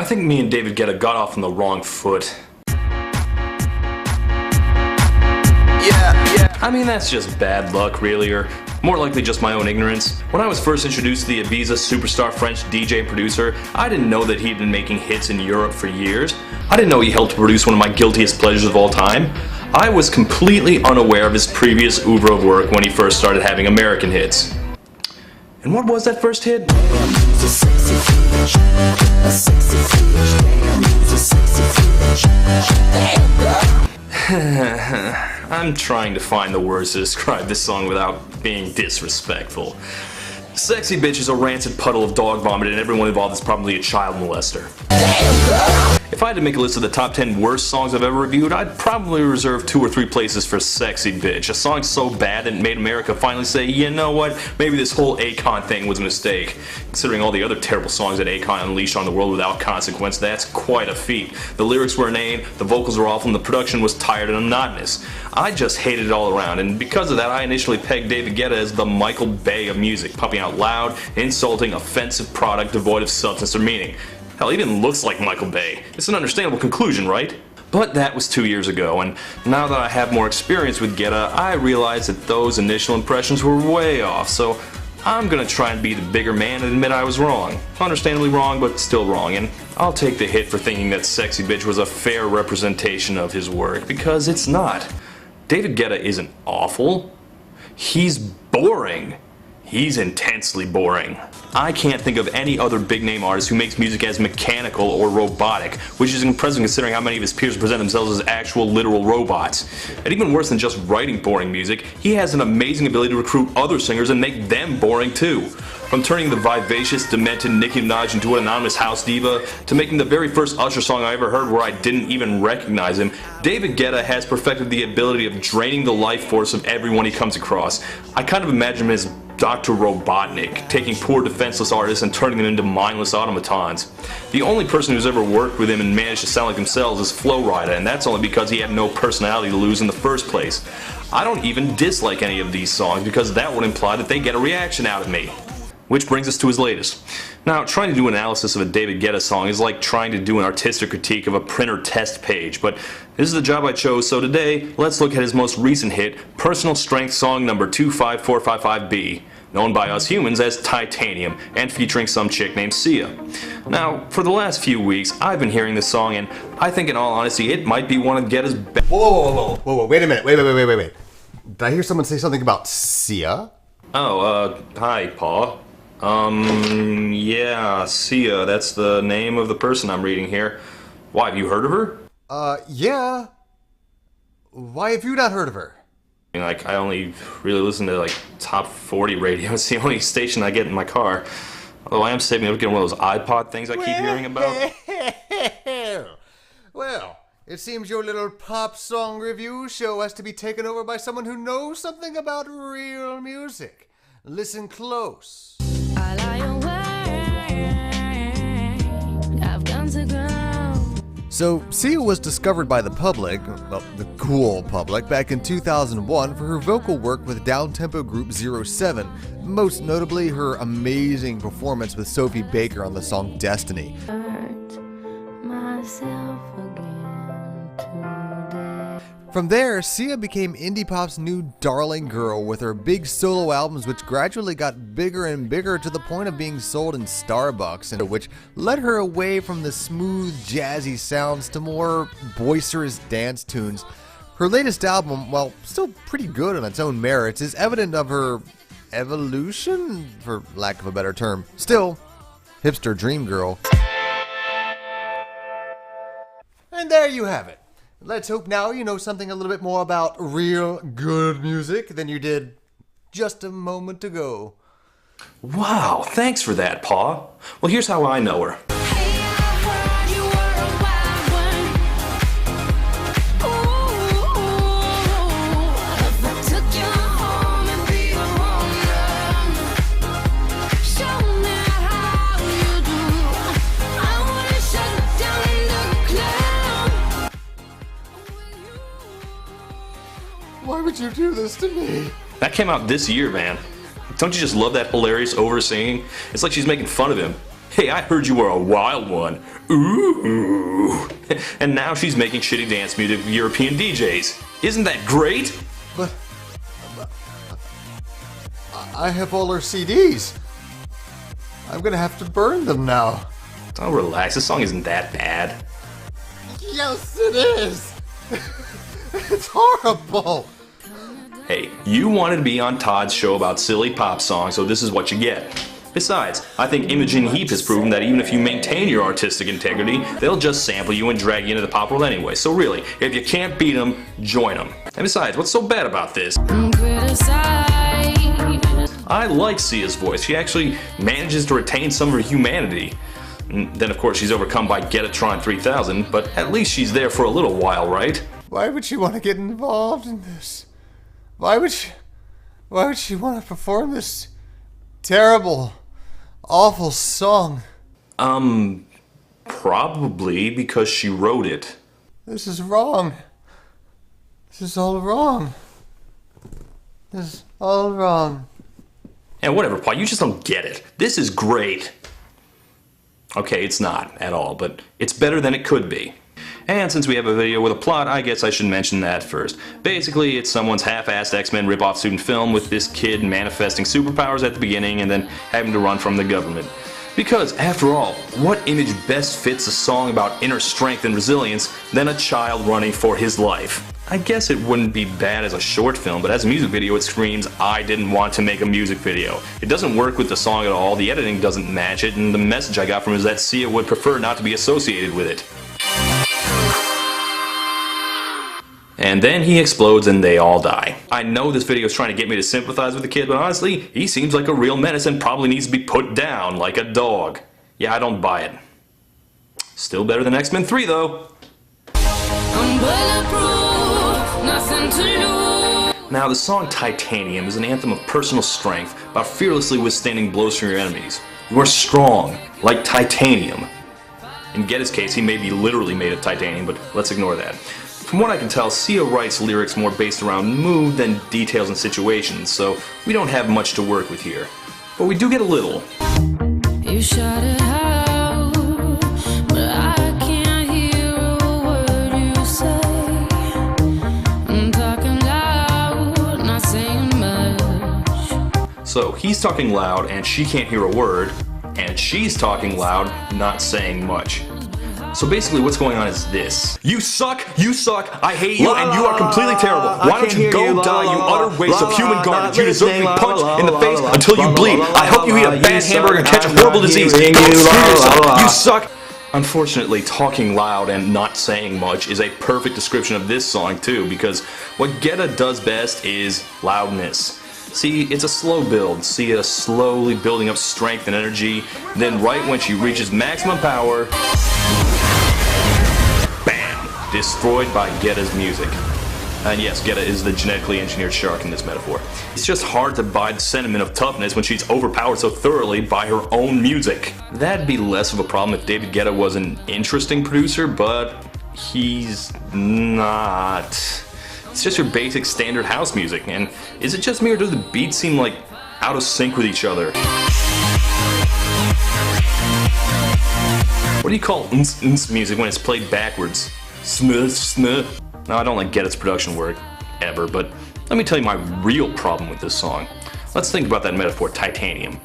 think me and David Guetta got off on the wrong foot. I mean, that's just bad luck, really, or more likely just my own ignorance. When I was first introduced to the Ibiza superstar French DJ and producer, I didn't know that he'd been making hits in Europe for years. I didn't know he helped produce one of my guiltiest pleasures of all time. I was completely unaware of his previous oeuvre of work when he first started having American hits. And what was that first hit? I'm trying to find the words to describe this song without being disrespectful. Sexy Bitch is a rancid puddle of dog vomit, and everyone involved is probably a child molester. If I had to make a list of the top 10 worst songs I've ever reviewed, I'd probably reserve 2 or 3 places for Sexy Bitch. A song so bad that it made America finally say, you know what, maybe this whole Akon thing was a mistake. Considering all the other terrible songs that Akon unleashed on the world without consequence, that's quite a feat. The lyrics were inane, the vocals were awful, and the production was tired and monotonous. I just hated it all around, and because of that, I initially pegged David Guetta as the Michael Bay of music, pumping out loud, insulting, offensive product devoid of substance or meaning. Hell, he even looks like Michael Bay. It's an understandable conclusion, right? But that was 2 years ago, and now that I have more experience with Guetta, I realize that those initial impressions were way off, so I'm gonna try and be the bigger man and admit I was wrong. Understandably wrong, but still wrong, and I'll take the hit for thinking that Sexy Bitch was a fair representation of his work, because it's not. David Guetta isn't awful. He's boring. He's intensely boring. I can't think of any other big name artist who makes music as mechanical or robotic, which is impressive considering how many of his peers present themselves as actual literal robots. And even worse than just writing boring music, he has an amazing ability to recruit other singers and make them boring too. From turning the vivacious, demented Nicki Minaj into an anonymous house diva, to making the very first Usher song I ever heard where I didn't even recognize him, David Guetta has perfected the ability of draining the life force of everyone he comes across. I kind of imagine him as Dr. Robotnik, taking poor defenseless artists and turning them into mindless automatons. The only person who's ever worked with him and managed to sound like themselves is Flo Rida, and that's only because he had no personality to lose in the first place. I don't even dislike any of these songs because that would imply that they get a reaction out of me. Which brings us to his latest. Now, trying to do an analysis of a David Guetta song is like trying to do an artistic critique of a printer test page, but this is the job I chose, so today, let's look at his most recent hit, Personal Strength song number 25455B, known by us humans as Titanium, and featuring some chick named Sia. Now, for the last few weeks, I've been hearing this song, and I think in all honesty, it might be one of Guetta's best. Whoa, wait a minute, wait. Did I hear someone say something about Sia? Oh, hi, Pa. Yeah, Sia, that's the name of the person I'm reading here. Why, have you heard of her? Yeah. Why have you not heard of her? Like, I only really listen to, like, top 40 radio. It's the only station I get in my car. Although I am saving up to get one of those iPod things I keep hearing about. Well, it seems your little pop song review show has to be taken over by someone who knows something about real music. Listen close. So, Sia was discovered by the public, well, the cool public, back in 2001 for her vocal work with downtempo group 07, most notably her amazing performance with Sophie Baker on the song Destiny. From there, Sia became indie pop's new darling girl with her big solo albums, which gradually got bigger and bigger to the point of being sold in Starbucks, and which led her away from the smooth, jazzy sounds to more boisterous dance tunes. Her latest album, while still pretty good on its own merits, is evident of her evolution, for lack of a better term. Still, hipster dream girl. And there you have it. Let's hope now you know something a little bit more about real good music than you did just a moment ago. Wow, thanks for that, Pa. Well, here's how I know her. Why would you do this to me? That came out this year, man. Don't you just love that hilarious over-singing? It's like she's making fun of him. Hey, I heard you were a wild one. Ooh. And now she's making shitty dance music with European DJs. Isn't that great? But I have all her CDs. I'm gonna have to burn them now. Oh, relax. This song isn't that bad. Yes, it is. It's horrible. Hey, you wanted to be on Todd's show about silly pop songs, so this is what you get. Besides, I think Imogen Heap has proven that even if you maintain your artistic integrity, they'll just sample you and drag you into the pop world anyway. So really, if you can't beat them, join them. And besides, what's so bad about this? I like Sia's voice. She actually manages to retain some of her humanity. And then of course she's overcome by Getatron 3000, but at least she's there for a little while, right? Why would she want to get involved in this? Why would she want to perform this terrible, awful song? Probably because she wrote it. This is wrong. This is all wrong. This is all wrong. And whatever, Paul, you just don't get it. This is great. Okay, it's not at all, but it's better than it could be. And since we have a video with a plot, I guess I should mention that first. Basically, it's someone's half-assed X-Men rip-off student film with this kid manifesting superpowers at the beginning and then having to run from the government. Because, after all, what image best fits a song about inner strength and resilience than a child running for his life? I guess it wouldn't be bad as a short film, but as a music video it screams, I didn't want to make a music video. It doesn't work with the song at all, the editing doesn't match it, and the message I got from it is that Sia would prefer not to be associated with it. And then he explodes and they all die. I know this video is trying to get me to sympathize with the kid, but honestly, he seems like a real menace and probably needs to be put down like a dog. Yeah, I don't buy it. Still better than X-Men 3 though. Now the song Titanium is an anthem of personal strength about fearlessly withstanding blows from your enemies. You are strong, like titanium. In Getta's case, he may be literally made of titanium, but let's ignore that. From what I can tell, Sia writes lyrics more based around mood than details and situations, so we don't have much to work with here. But we do get a little. You shut it out, but I can't hear a word you say. I'm talking loud, not saying much. So he's talking loud and she can't hear a word, and she's talking loud, not saying much. So basically what's going on is this. You suck, I hate you, and you are completely terrible. Why don't you go die, you utter waste of human garbage. You deserve to be punched in the face until you bleed. I hope you eat a bad hamburger and catch a horrible disease. Go screw yourself, you suck. Unfortunately, talking loud and not saying much is a perfect description of this song too, because what Getta does best is loudness. See, it's a slow build. See it slowly building up strength and energy, then right when she reaches maximum power, bam! Destroyed by Getta's music. And yes, Getta is the genetically engineered shark in this metaphor. It's just hard to buy the sentiment of toughness when she's overpowered so thoroughly by her own music. That'd be less of a problem if David Guetta was an interesting producer, but he's not. It's just your basic standard house music, and is it just me or do the beats seem like out of sync with each other? What do you call music when it's played backwards? Smith. No, I don't like Getta's production work, ever, but let me tell you my real problem with this song. Let's think about that metaphor, titanium.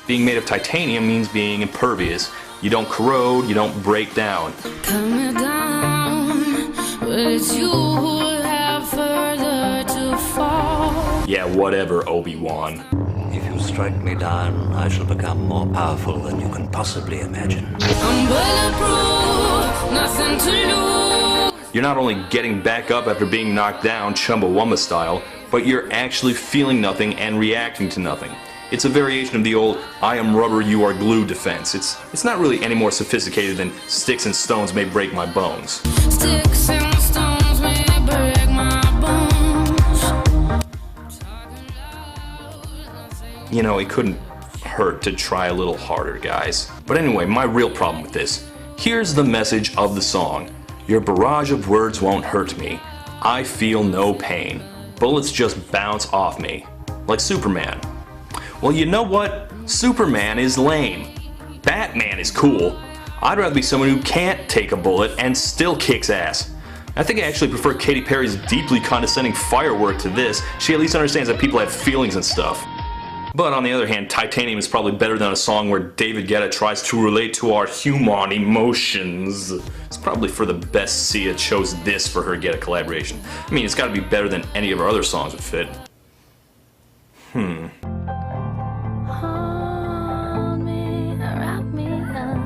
Being made of titanium means being impervious. You don't corrode, you don't break down. Coming down, but it's you who have further to fall. Yeah, whatever, Obi-Wan. If you strike me down, I shall become more powerful than you can possibly imagine. I'm bulletproof, nothing to lose. You're not only getting back up after being knocked down, Chumbawamba style, but you're actually feeling nothing and reacting to nothing. It's a variation of the old, I am rubber, you are glue defense. It's not really any more sophisticated than sticks and stones may break my bones. Sticks and stones may break my bones. You know, it couldn't hurt to try a little harder, guys. But anyway, my real problem with this. Here's the message of the song. Your barrage of words won't hurt me. I feel no pain. Bullets just bounce off me. Like Superman. Well, you know what? Superman is lame. Batman is cool. I'd rather be someone who can't take a bullet and still kicks ass. I think I actually prefer Katy Perry's deeply condescending firework to this. She at least understands that people have feelings and stuff. But on the other hand, Titanium is probably better than a song where David Guetta tries to relate to our human emotions. It's probably for the best Sia chose this for her Guetta collaboration. I mean, it's gotta be better than any of our other songs would fit. Hold me, wrap me up.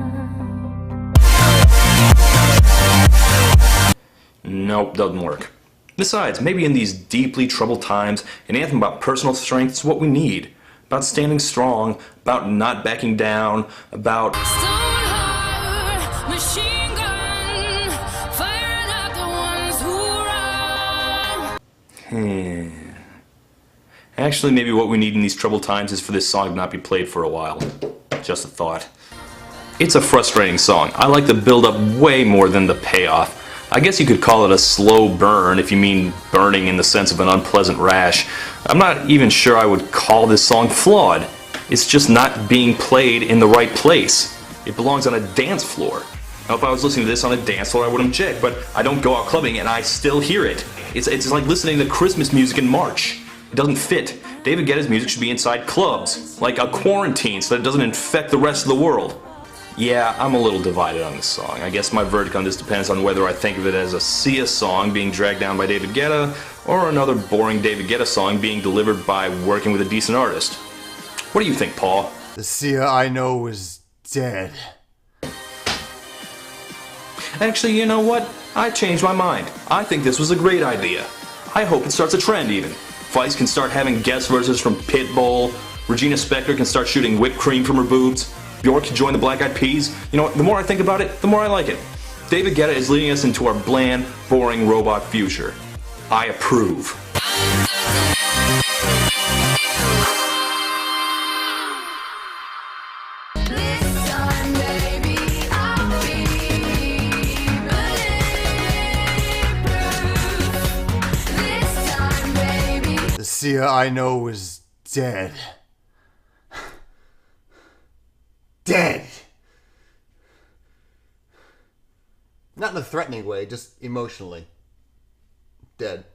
Nope, doesn't work. Besides, maybe in these deeply troubled times, an anthem about personal strength is what we need. About standing strong, about not backing down, about... Stone heart, machine gun, firing at the ones who run. Actually, maybe what we need in these troubled times is for this song to not be played for a while. Just a thought. It's a frustrating song. I like the build-up way more than the payoff. I guess you could call it a slow burn if you mean burning in the sense of an unpleasant rash. I'm not even sure I would call this song flawed. It's just not being played in the right place. It belongs on a dance floor. Now, if I was listening to this on a dance floor, I wouldn't object, but I don't go out clubbing and I still hear it. It's like listening to Christmas music in March. It doesn't fit. David Guetta's music should be inside clubs, like a quarantine, so that it doesn't infect the rest of the world. Yeah, I'm a little divided on this song. I guess my verdict on this depends on whether I think of it as a Sia song being dragged down by David Guetta, or another boring David Guetta song being delivered by working with a decent artist. What do you think, Paul? The Sia I know is dead. Actually, you know what? I changed my mind. I think this was a great idea. I hope it starts a trend even. Vice can start having guest verses from Pitbull, Regina Spektor can start shooting whipped cream from her boobs, Bjork can join the Black Eyed Peas. You know what, the more I think about it, the more I like it. David Guetta is leading us into our bland, boring robot future. I approve. This time, baby, I'll be bulletproof. This time, baby. The Sia I know is dead. Dead! Not in a threatening way, just emotionally. Dead.